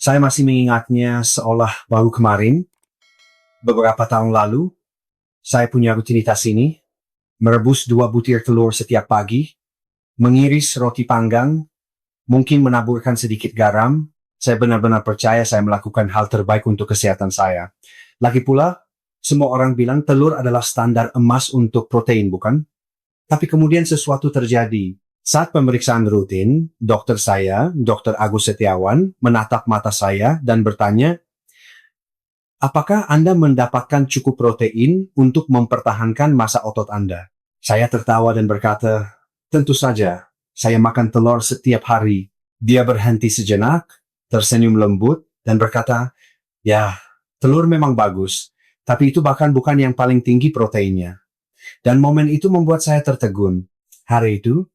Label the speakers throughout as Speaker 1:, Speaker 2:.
Speaker 1: Saya masih mengingatnya seolah baru kemarin, beberapa tahun lalu, saya punya rutinitas ini, merebus 2 butir telur setiap pagi, mengiris roti panggang, mungkin menaburkan sedikit garam. Saya benar-benar percaya saya melakukan hal terbaik untuk kesehatan saya. Lagi pula, semua orang bilang telur adalah standar emas untuk protein, bukan? Tapi kemudian sesuatu terjadi. Saat pemeriksaan rutin, dokter saya, Dr. Agus Setiawan, menatap mata saya dan bertanya, apakah Anda mendapatkan cukup protein untuk mempertahankan massa otot Anda? Saya tertawa dan berkata, tentu saja, saya makan telur setiap hari. Dia berhenti sejenak, tersenyum lembut, dan berkata, ya, telur memang bagus, tapi itu bahkan bukan yang paling tinggi proteinnya. Dan momen itu membuat saya tertegun. Hari itu,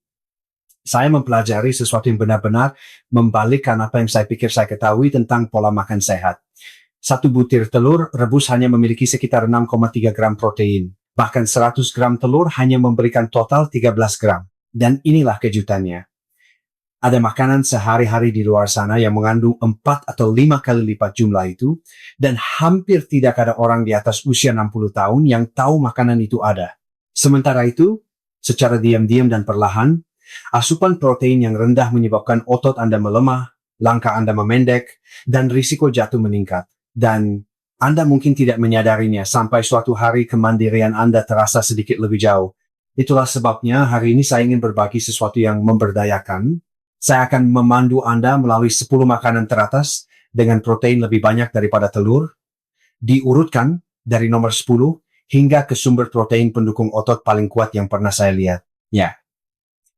Speaker 1: saya mempelajari sesuatu yang benar-benar membalikkan apa yang saya pikir saya ketahui tentang pola makan sehat. 1 butir telur rebus hanya memiliki sekitar 6,3 gram protein. Bahkan 100 gram telur hanya memberikan total 13 gram. Dan inilah kejutannya. Ada makanan sehari-hari di luar sana yang mengandung 4 atau 5 kali lipat jumlah itu, dan hampir tidak ada orang di atas usia 60 tahun yang tahu makanan itu ada. Sementara itu, secara diam-diam dan perlahan, asupan protein yang rendah menyebabkan otot Anda melemah, langkah Anda memendek, dan risiko jatuh meningkat. Dan Anda mungkin tidak menyadarinya sampai suatu hari kemandirian Anda terasa sedikit lebih jauh. Itulah sebabnya hari ini saya ingin berbagi sesuatu yang memberdayakan. Saya akan memandu Anda melalui 10 makanan teratas dengan protein lebih banyak daripada telur, diurutkan dari nomor 10 hingga ke sumber protein pendukung otot paling kuat yang pernah saya lihat. Ya.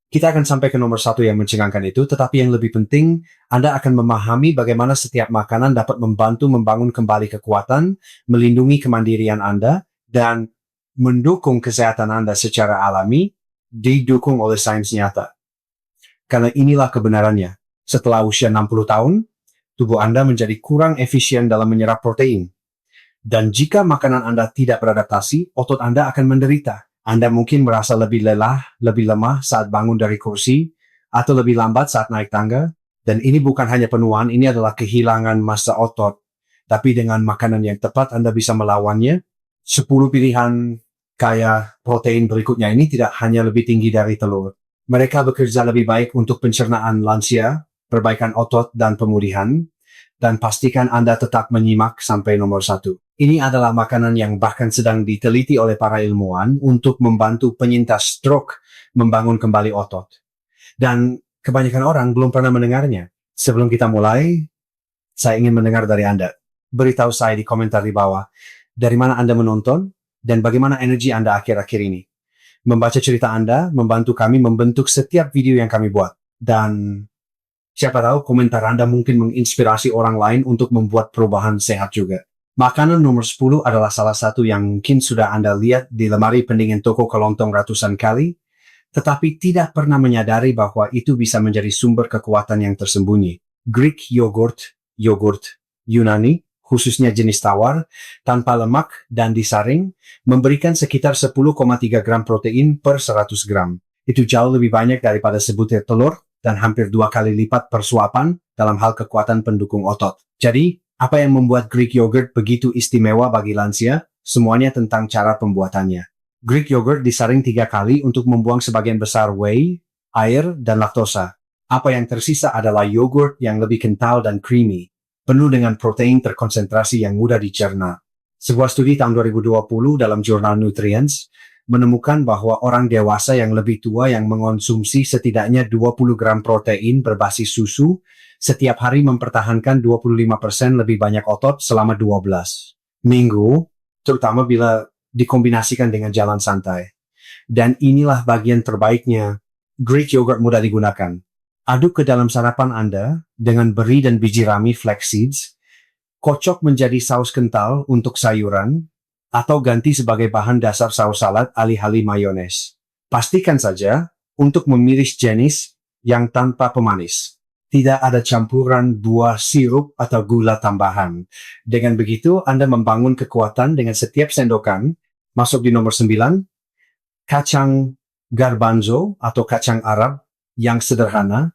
Speaker 1: Kita akan sampai ke nomor 1 yang mencengangkan itu, tetapi yang lebih penting, Anda akan memahami bagaimana setiap makanan dapat membantu membangun kembali kekuatan, melindungi kemandirian Anda, dan mendukung kesehatan Anda secara alami, didukung oleh sains nyata. Karena inilah kebenarannya. Setelah usia 60 tahun, tubuh Anda menjadi kurang efisien dalam menyerap protein. Dan jika makanan Anda tidak beradaptasi, otot Anda akan menderita. Anda mungkin merasa lebih lelah, lebih lemah saat bangun dari kursi, atau lebih lambat saat naik tangga. Dan ini bukan hanya penuaan, ini adalah kehilangan massa otot. Tapi dengan makanan yang tepat, Anda bisa melawannya. 10 pilihan kaya protein berikutnya ini tidak hanya lebih tinggi dari telur. Mereka bekerja lebih baik untuk pencernaan lansia, perbaikan otot dan pemulihan, dan pastikan Anda tetap menyimak sampai nomor 1. Ini adalah makanan yang bahkan sedang diteliti oleh para ilmuwan untuk membantu penyintas stroke membangun kembali otot. Dan kebanyakan orang belum pernah mendengarnya. Sebelum kita mulai, saya ingin mendengar dari Anda. Beritahu saya di komentar di bawah, dari mana Anda menonton, dan bagaimana energi Anda akhir-akhir ini. Membaca cerita Anda membantu kami membentuk setiap video yang kami buat. Dan siapa tahu komentar Anda mungkin menginspirasi orang lain untuk membuat perubahan sehat juga. Makanan nomor 10 adalah salah satu yang mungkin sudah Anda lihat di lemari pendingin toko kelontong ratusan kali, tetapi tidak pernah menyadari bahwa itu bisa menjadi sumber kekuatan yang tersembunyi. Greek yogurt, yogurt Yunani, khususnya jenis tawar, tanpa lemak dan disaring, memberikan sekitar 10,3 gram protein per 100 gram. Itu jauh lebih banyak daripada sebutir telur dan hampir 2 kali lipat persuapan dalam hal kekuatan pendukung otot. Jadi, apa yang membuat Greek yogurt begitu istimewa bagi lansia? Semuanya tentang cara pembuatannya. Greek yogurt disaring 3 kali untuk membuang sebagian besar whey, air, dan laktosa. Apa yang tersisa adalah yogurt yang lebih kental dan creamy, penuh dengan protein terkonsentrasi yang mudah dicerna. Sebuah studi tahun 2020 dalam jurnal Nutrients menemukan bahwa orang dewasa yang lebih tua yang mengonsumsi setidaknya 20 gram protein berbasis susu setiap hari mempertahankan 25% lebih banyak otot selama 12 minggu, terutama bila dikombinasikan dengan jalan santai. Dan inilah bagian terbaiknya. Greek yogurt mudah digunakan. Aduk ke dalam sarapan Anda dengan beri dan biji rami flax seeds, kocok menjadi saus kental untuk sayuran, atau ganti sebagai bahan dasar saus salad alih-alih mayones. Pastikan saja untuk memilih jenis yang tanpa pemanis. Tidak ada campuran buah sirup atau gula tambahan. Dengan begitu, Anda membangun kekuatan dengan setiap sendokan. Masuk di nomor 9, kacang garbanzo atau kacang Arab yang sederhana.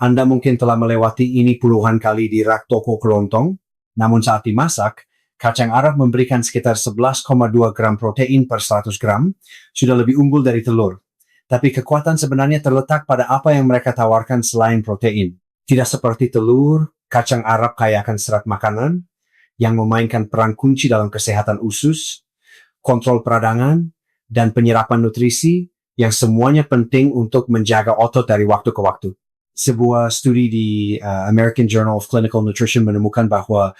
Speaker 1: Anda mungkin telah melewati ini puluhan kali di rak toko kelontong, namun saat dimasak, kacang Arab memberikan sekitar 11,2 gram protein per 100 gram, sudah lebih unggul dari telur. Tapi kekuatan sebenarnya terletak pada apa yang mereka tawarkan selain protein. Tidak seperti telur, kacang Arab kaya akan serat makanan, yang memainkan peran kunci dalam kesehatan usus, kontrol peradangan, dan penyerapan nutrisi yang semuanya penting untuk menjaga otot dari waktu ke waktu. Sebuah studi di American Journal of Clinical Nutrition menemukan bahwa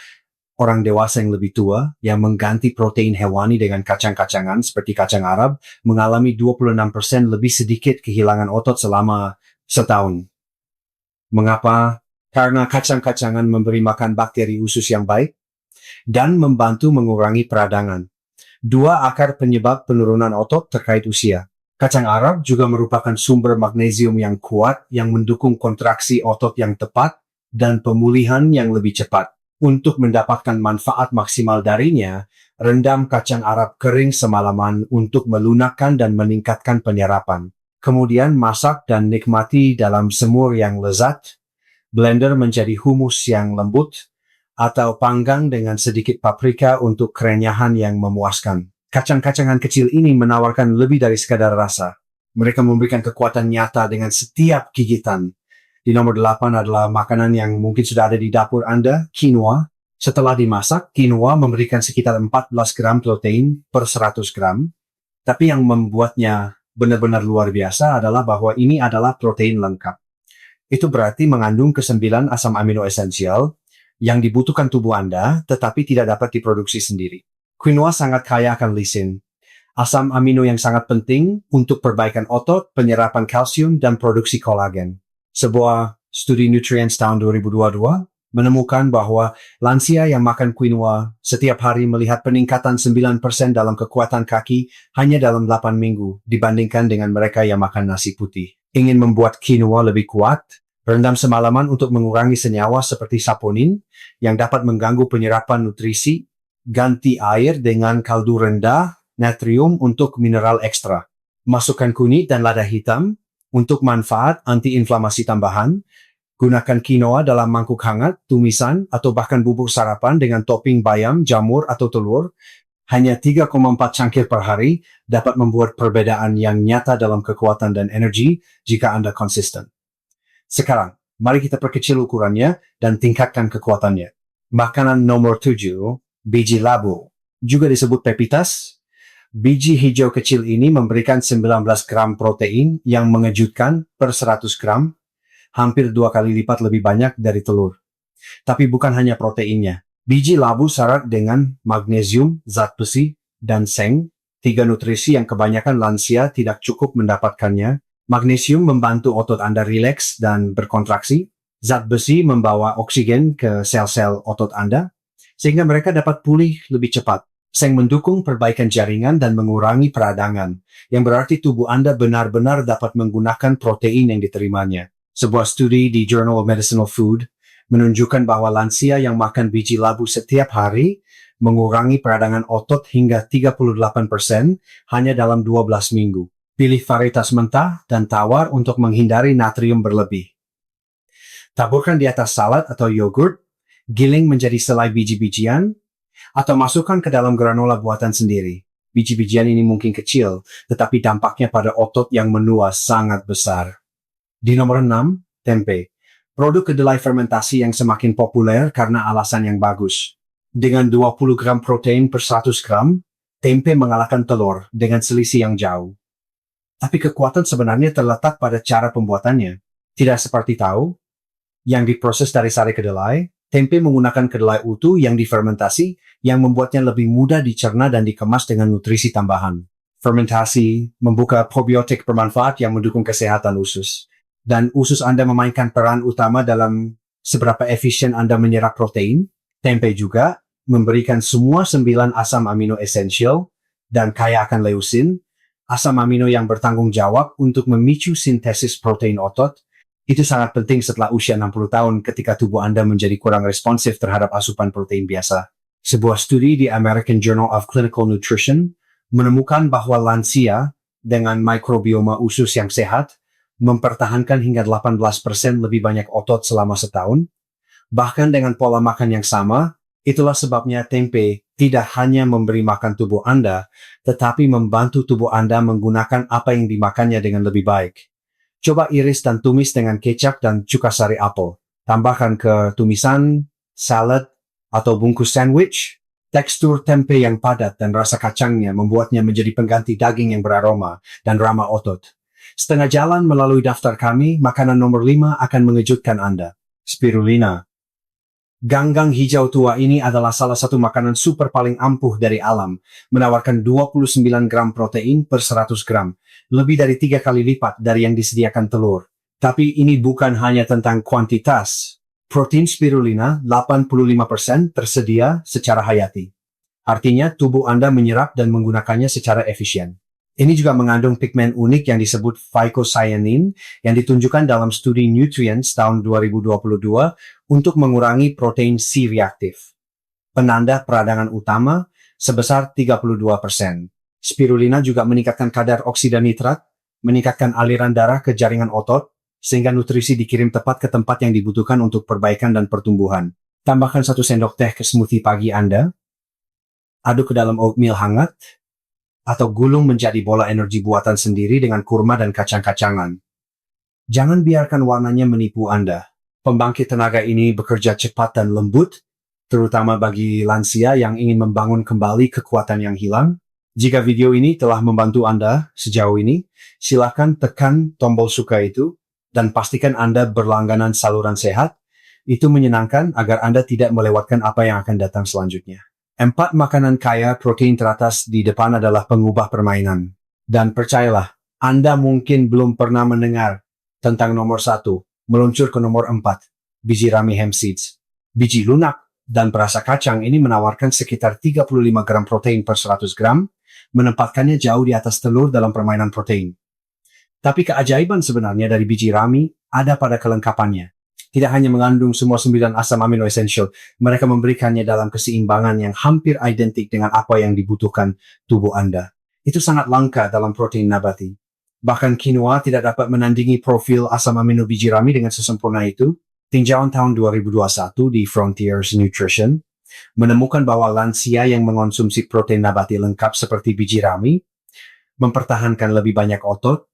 Speaker 1: orang dewasa yang lebih tua yang mengganti protein hewani dengan kacang-kacangan seperti kacang Arab mengalami 26% lebih sedikit kehilangan otot selama setahun. Mengapa? Karena kacang-kacangan memberi makan bakteri usus yang baik dan membantu mengurangi peradangan. Dua akar penyebab penurunan otot terkait usia. Kacang Arab juga merupakan sumber magnesium yang kuat yang mendukung kontraksi otot yang tepat dan pemulihan yang lebih cepat. Untuk mendapatkan manfaat maksimal darinya, rendam kacang Arab kering semalaman untuk melunakkan dan meningkatkan penyerapan. Kemudian masak dan nikmati dalam semur yang lezat, blender menjadi humus yang lembut, atau panggang dengan sedikit paprika untuk kerenyahan yang memuaskan. Kacang-kacangan kecil ini menawarkan lebih dari sekadar rasa. Mereka memberikan kekuatan nyata dengan setiap gigitan. Di nomor 8 adalah makanan yang mungkin sudah ada di dapur Anda, quinoa. Setelah dimasak, quinoa memberikan sekitar 14 gram protein per 100 gram. Tapi yang membuatnya benar-benar luar biasa adalah bahwa ini adalah protein lengkap. Itu berarti mengandung ke-9 asam amino esensial yang dibutuhkan tubuh Anda, tetapi tidak dapat diproduksi sendiri. Quinoa sangat kaya akan lisin, asam amino yang sangat penting untuk perbaikan otot, penyerapan kalsium, dan produksi kolagen. Sebuah studi Nutrients tahun 2022 menemukan bahwa lansia yang makan quinoa setiap hari melihat peningkatan 9% dalam kekuatan kaki hanya dalam 8 minggu dibandingkan dengan mereka yang makan nasi putih. Ingin membuat quinoa lebih kuat? Rendam semalaman untuk mengurangi senyawa seperti saponin yang dapat mengganggu penyerapan nutrisi. Ganti air dengan kaldu rendah, natrium untuk mineral ekstra. Masukkan kunyit dan lada hitam untuk manfaat antiinflamasi tambahan. Gunakan quinoa dalam mangkuk hangat, tumisan, atau bahkan bubur sarapan dengan topping bayam, jamur, atau telur. Hanya 3,4 cangkir per hari dapat membuat perbedaan yang nyata dalam kekuatan dan energi jika Anda konsisten. Sekarang, mari kita perkecil ukurannya dan tingkatkan kekuatannya. Makanan nomor 7, biji labu. Juga disebut pepitas. Biji hijau kecil ini memberikan 19 gram protein yang mengejutkan per 100 gram, hampir 2 kali lipat lebih banyak dari telur. Tapi bukan hanya proteinnya. Biji labu syarat dengan magnesium, zat besi, dan seng, 3 nutrisi yang kebanyakan lansia tidak cukup mendapatkannya. Magnesium membantu otot Anda rileks dan berkontraksi. Zat besi membawa oksigen ke sel-sel otot Anda, sehingga mereka dapat pulih lebih cepat. Seng mendukung perbaikan jaringan dan mengurangi peradangan, yang berarti tubuh Anda benar-benar dapat menggunakan protein yang diterimanya. Sebuah studi di Journal of Medicinal Food menunjukkan bahwa lansia yang makan biji labu setiap hari mengurangi peradangan otot hingga 38% hanya dalam 12 minggu. Pilih varietas mentah dan tawar untuk menghindari natrium berlebih. Taburkan di atas salad atau yogurt, giling menjadi selai biji-bijian, atau masukkan ke dalam granola buatan sendiri. Biji-bijian ini mungkin kecil, tetapi dampaknya pada otot yang menua sangat besar. Di nomor 6, tempe. Produk kedelai fermentasi yang semakin populer karena alasan yang bagus. Dengan 20 gram protein per 100 gram, tempe mengalahkan telur dengan selisih yang jauh. Tapi kekuatan sebenarnya terletak pada cara pembuatannya. Tidak seperti tahu, yang diproses dari sari kedelai. Tempe menggunakan kedelai utuh yang difermentasi, yang membuatnya lebih mudah dicerna dan dikemas dengan nutrisi tambahan. Fermentasi membuka probiotik bermanfaat yang mendukung kesehatan usus. Dan usus Anda memainkan peran utama dalam seberapa efisien Anda menyerap protein. Tempe juga memberikan semua 9 asam amino esensial dan kaya akan leusin, asam amino yang bertanggung jawab untuk memicu sintesis protein otot. Itu sangat penting setelah usia 60 tahun ketika tubuh Anda menjadi kurang responsif terhadap asupan protein biasa. Sebuah studi di American Journal of Clinical Nutrition menemukan bahwa lansia dengan mikrobioma usus yang sehat mempertahankan hingga 18% lebih banyak otot selama setahun. Bahkan dengan pola makan yang sama, itulah sebabnya tempe tidak hanya memberi makan tubuh Anda, tetapi membantu tubuh Anda menggunakan apa yang dimakannya dengan lebih baik. Coba iris dan tumis dengan kecap dan cuka sari apel. Tambahkan ke tumisan, salad, atau bungkus sandwich. Tekstur tempe yang padat dan rasa kacangnya membuatnya menjadi pengganti daging yang beraroma dan ramah otot. Setengah jalan melalui daftar kami, makanan nomor 5 akan mengejutkan Anda. Spirulina. Ganggang hijau tua ini adalah salah satu makanan super paling ampuh dari alam, menawarkan 29 gram protein per 100 gram, lebih dari 3 kali lipat dari yang disediakan telur. Tapi ini bukan hanya tentang kuantitas. Protein spirulina 85% tersedia secara hayati. Artinya tubuh Anda menyerap dan menggunakannya secara efisien. Ini juga mengandung pigmen unik yang disebut phycocyanin yang ditunjukkan dalam studi Nutrients tahun 2022 untuk mengurangi protein C reaktif. Penanda peradangan utama sebesar 32%. Spirulina juga meningkatkan kadar oksida nitrat, meningkatkan aliran darah ke jaringan otot, sehingga nutrisi dikirim tepat ke tempat yang dibutuhkan untuk perbaikan dan pertumbuhan. Tambahkan 1 sendok teh ke smoothie pagi Anda, aduk ke dalam oatmeal hangat, atau gulung menjadi bola energi buatan sendiri dengan kurma dan kacang-kacangan. Jangan biarkan warnanya menipu Anda. Pembangkit tenaga ini bekerja cepat dan lembut, terutama bagi lansia yang ingin membangun kembali kekuatan yang hilang. Jika video ini telah membantu Anda sejauh ini, silakan tekan tombol suka itu dan pastikan Anda berlangganan saluran sehat. Itu menyenangkan agar Anda tidak melewatkan apa yang akan datang selanjutnya. 4 makanan kaya protein teratas di depan adalah pengubah permainan. Dan percayalah, Anda mungkin belum pernah mendengar tentang nomor 1, meluncur ke nomor 4, biji rami hemp seeds. Biji lunak dan perasa kacang ini menawarkan sekitar 35 gram protein per 100 gram, menempatkannya jauh di atas telur dalam permainan protein. Tapi keajaiban sebenarnya dari biji rami ada pada kelengkapannya. Tidak hanya mengandung semua 9 asam amino essential, mereka memberikannya dalam keseimbangan yang hampir identik dengan apa yang dibutuhkan tubuh Anda. Itu sangat langka dalam protein nabati. Bahkan quinoa tidak dapat menandingi profil asam amino biji rami dengan sesempurna itu. Tinjauan tahun 2021 di Frontiers Nutrition menemukan bahwa lansia yang mengonsumsi protein nabati lengkap seperti biji rami mempertahankan lebih banyak otot,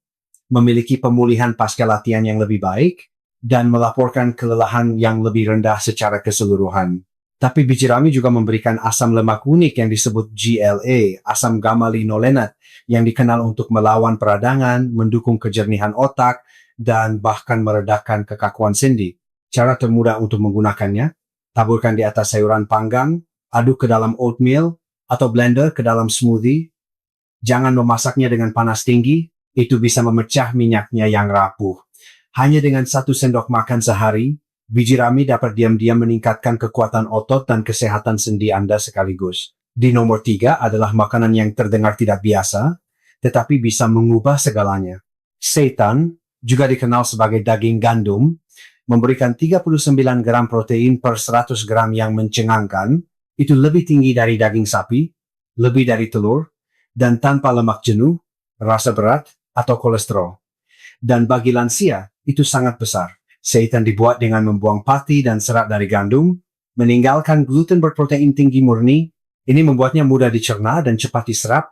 Speaker 1: memiliki pemulihan pasca latihan yang lebih baik, dan melaporkan kelelahan yang lebih rendah secara keseluruhan. Tapi biji rami juga memberikan asam lemak unik yang disebut GLA, asam gamma linolenat, yang dikenal untuk melawan peradangan, mendukung kejernihan otak, dan bahkan meredakan kekakuan sendi. Cara termudah untuk menggunakannya, taburkan di atas sayuran panggang, aduk ke dalam oatmeal, atau blender ke dalam smoothie. Jangan memasaknya dengan panas tinggi, itu bisa memecah minyaknya yang rapuh. Hanya dengan 1 sendok makan sehari, biji rami dapat diam-diam meningkatkan kekuatan otot dan kesehatan sendi Anda sekaligus. Di nomor 3 adalah makanan yang terdengar tidak biasa, tetapi bisa mengubah segalanya. Seitan, juga dikenal sebagai daging gandum, memberikan 39 gram protein per 100 gram yang mencengangkan, itu lebih tinggi dari daging sapi, lebih dari telur, dan tanpa lemak jenuh, rasa berat, atau kolesterol. Dan bagi lansia, itu sangat besar. Seitan dibuat dengan membuang pati dan serat dari gandum, meninggalkan gluten berprotein tinggi murni. Ini membuatnya mudah dicerna dan cepat diserap,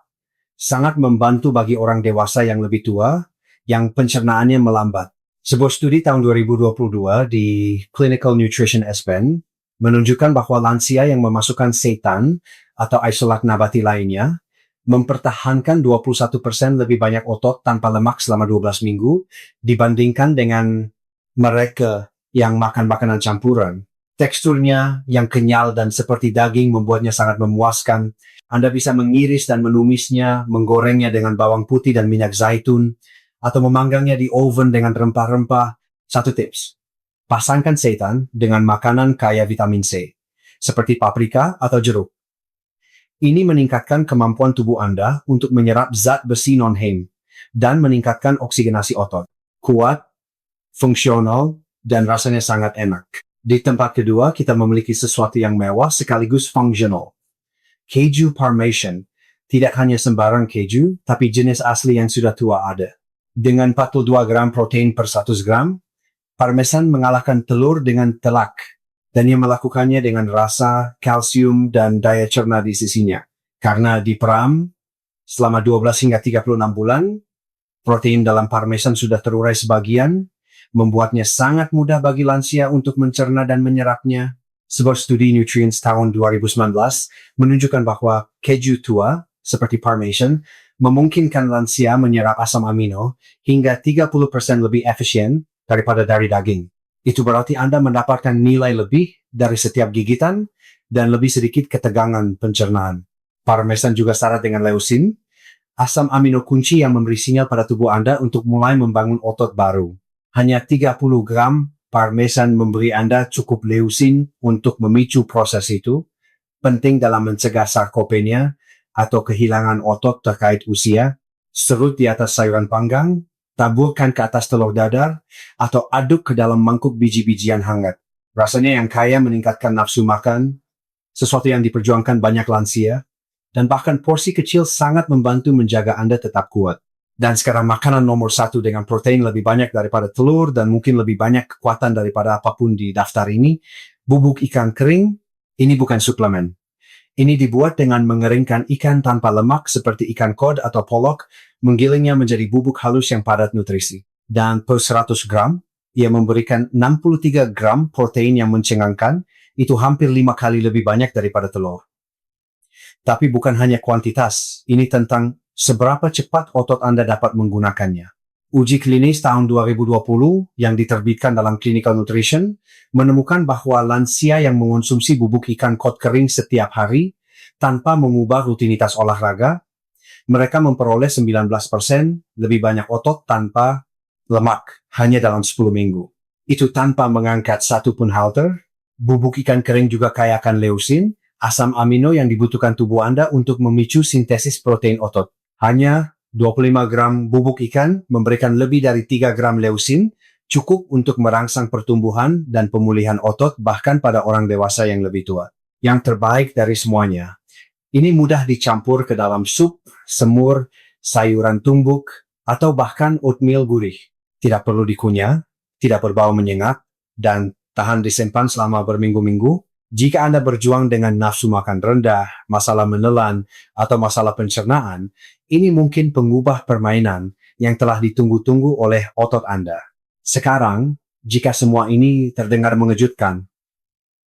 Speaker 1: sangat membantu bagi orang dewasa yang lebih tua, yang pencernaannya melambat. Sebuah studi tahun 2022 di Clinical Nutrition S-Pen menunjukkan bahwa lansia yang memasukkan seitan atau isolat nabati lainnya mempertahankan 21% lebih banyak otot tanpa lemak selama 12 minggu dibandingkan dengan mereka yang makan makanan campuran. Teksturnya yang kenyal dan seperti daging membuatnya sangat memuaskan. Anda bisa mengiris dan menumisnya, menggorengnya dengan bawang putih dan minyak zaitun, atau memanggangnya di oven dengan rempah-rempah. 1 tips, pasangkan seitan dengan makanan kaya vitamin C, seperti paprika atau jeruk. Ini meningkatkan kemampuan tubuh Anda untuk menyerap zat besi non-heme dan meningkatkan oksigenasi otot. Kuat, fungsional, dan rasanya sangat enak. Di tempat kedua, kita memiliki sesuatu yang mewah sekaligus fungsional. Keju Parmesan. Tidak hanya sembarang keju, tapi jenis asli yang sudah tua ada. Dengan 42 gram protein per 100 gram, Parmesan mengalahkan telur dengan telak, dan ia melakukannya dengan rasa, kalsium, dan daya cerna di sisinya. Karena diperam selama 12 hingga 36 bulan, protein dalam Parmesan sudah terurai sebagian, membuatnya sangat mudah bagi lansia untuk mencerna dan menyerapnya. Sebuah studi Nutrients tahun 2019 menunjukkan bahwa keju tua, seperti Parmesan, memungkinkan lansia menyerap asam amino hingga 30% lebih efisien daripada dari daging. Itu berarti Anda mendapatkan nilai lebih dari setiap gigitan dan lebih sedikit ketegangan pencernaan. Parmesan juga syarat dengan leusin, asam amino kunci yang memberi sinyal pada tubuh Anda untuk mulai membangun otot baru. Hanya 30 gram Parmesan memberi Anda cukup leusin untuk memicu proses itu, penting dalam mencegah sarkopenia atau kehilangan otot terkait usia. Serut di atas sayuran panggang, taburkan ke atas telur dadar, atau aduk ke dalam mangkuk biji-bijian hangat. Rasanya yang kaya meningkatkan nafsu makan, sesuatu yang diperjuangkan banyak lansia, dan bahkan porsi kecil sangat membantu menjaga Anda tetap kuat. Dan sekarang makanan nomor 1 dengan protein lebih banyak daripada telur dan mungkin lebih banyak kekuatan daripada apapun di daftar ini, bubuk ikan kering. Ini bukan suplemen. Ini dibuat dengan mengeringkan ikan tanpa lemak seperti ikan kod atau polok, menggilingnya menjadi bubuk halus yang padat nutrisi. Dan per 100 gram, ia memberikan 63 gram protein yang mencengangkan, itu hampir 5 kali lebih banyak daripada telur. Tapi bukan hanya kuantitas, ini tentang seberapa cepat otot Anda dapat menggunakannya. Uji klinis tahun 2020 yang diterbitkan dalam Clinical Nutrition menemukan bahwa lansia yang mengonsumsi bubuk ikan kod kering setiap hari tanpa mengubah rutinitas olahraga, mereka memperoleh 19% lebih banyak otot tanpa lemak hanya dalam 10 minggu. Itu tanpa mengangkat satu pun halter. Bubuk ikan kering juga kaya akan leusin, asam amino yang dibutuhkan tubuh Anda untuk memicu sintesis protein otot. Hanya 25 gram bubuk ikan memberikan lebih dari 3 gram leusin, cukup untuk merangsang pertumbuhan dan pemulihan otot bahkan pada orang dewasa yang lebih tua. Yang terbaik dari semuanya, ini mudah dicampur ke dalam sup, semur, sayuran tumbuk, atau bahkan oatmeal gurih. Tidak perlu dikunyah, tidak berbau menyengat, dan tahan disimpan selama berminggu-minggu. Jika Anda berjuang dengan nafsu makan rendah, masalah menelan, atau masalah pencernaan, ini mungkin pengubah permainan yang telah ditunggu-tunggu oleh otot Anda. Sekarang, jika semua ini terdengar mengejutkan,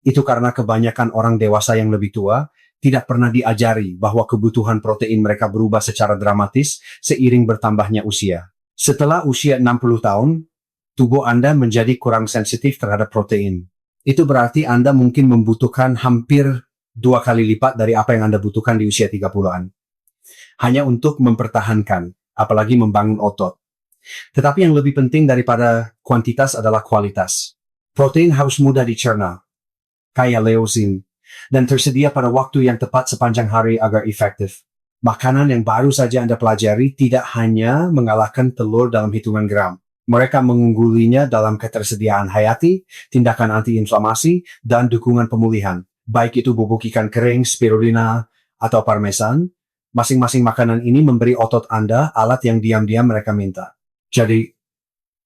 Speaker 1: itu karena kebanyakan orang dewasa yang lebih tua tidak pernah diajari bahwa kebutuhan protein mereka berubah secara dramatis seiring bertambahnya usia. Setelah usia 60 tahun, tubuh Anda menjadi kurang sensitif terhadap protein. Itu berarti Anda mungkin membutuhkan hampir 2 kali lipat dari apa yang Anda butuhkan di usia 30-an. Hanya untuk mempertahankan, apalagi membangun otot. Tetapi yang lebih penting daripada kuantitas adalah kualitas. Protein harus mudah dicerna, kaya leusin, dan tersedia pada waktu yang tepat sepanjang hari agar efektif. Makanan yang baru saja Anda pelajari tidak hanya mengalahkan telur dalam hitungan gram. Mereka mengunggulinya dalam ketersediaan hayati, tindakan antiinflamasi, dan dukungan pemulihan. Baik itu bubuk ikan kering, spirulina, atau parmesan, masing-masing makanan ini memberi otot Anda alat yang diam-diam mereka minta. Jadi,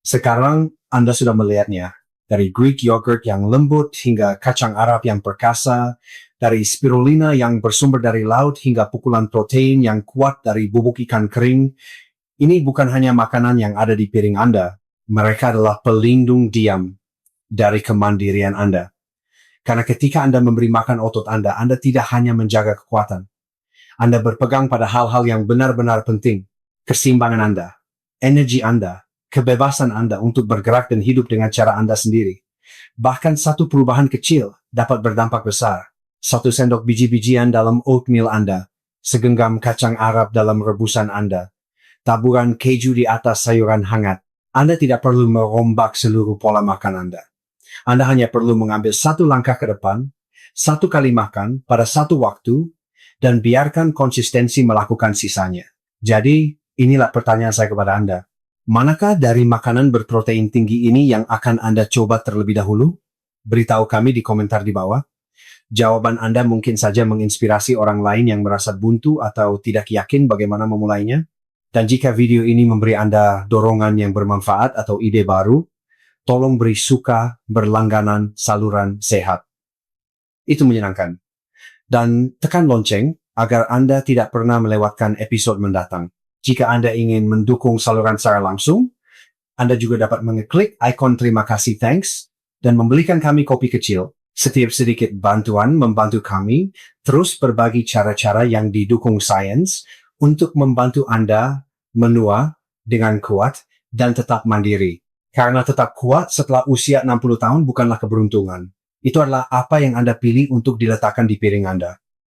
Speaker 1: sekarang Anda sudah melihatnya. Dari Greek yogurt yang lembut hingga kacang Arab yang perkasa, dari spirulina yang bersumber dari laut hingga pukulan protein yang kuat dari bubuk ikan kering, ini bukan hanya makanan yang ada di piring Anda. Mereka adalah pelindung diam dari kemandirian Anda. Karena ketika Anda memberi makan otot Anda tidak hanya menjaga kekuatan. Anda berpegang pada hal-hal yang benar-benar penting. Keseimbangan Anda, energi Anda, kebebasan Anda untuk bergerak dan hidup dengan cara Anda sendiri. Bahkan satu perubahan kecil dapat berdampak besar. 1 sendok biji-bijian dalam oatmeal Anda, segenggam kacang Arab dalam rebusan Anda, taburan keju di atas sayuran hangat. Anda tidak perlu merombak seluruh pola makan Anda. Anda hanya perlu mengambil satu langkah ke depan, satu kali makan pada satu waktu, dan biarkan konsistensi melakukan sisanya. Jadi, inilah pertanyaan saya kepada Anda. Manakah dari makanan berprotein tinggi ini yang akan Anda coba terlebih dahulu? Beritahu kami di komentar di bawah. Jawaban Anda mungkin saja menginspirasi orang lain yang merasa buntu atau tidak yakin bagaimana memulainya. Dan jika video ini memberi Anda dorongan yang bermanfaat atau ide baru, tolong beri suka berlangganan saluran sehat. Itu menyenangkan. Dan tekan lonceng agar Anda tidak pernah melewatkan episode mendatang. Jika Anda ingin mendukung saluran secara langsung, Anda juga dapat mengeklik ikon terima kasih thanks dan membelikan kami kopi kecil. Setiap sedikit bantuan membantu kami terus berbagi cara-cara yang didukung sains untuk membantu Anda menua dengan kuat dan tetap mandiri. Karena tetap kuat setelah usia 60 tahun bukanlah keberuntungan. Itu adalah apa yang Anda pilih untuk diletakkan di piring Anda.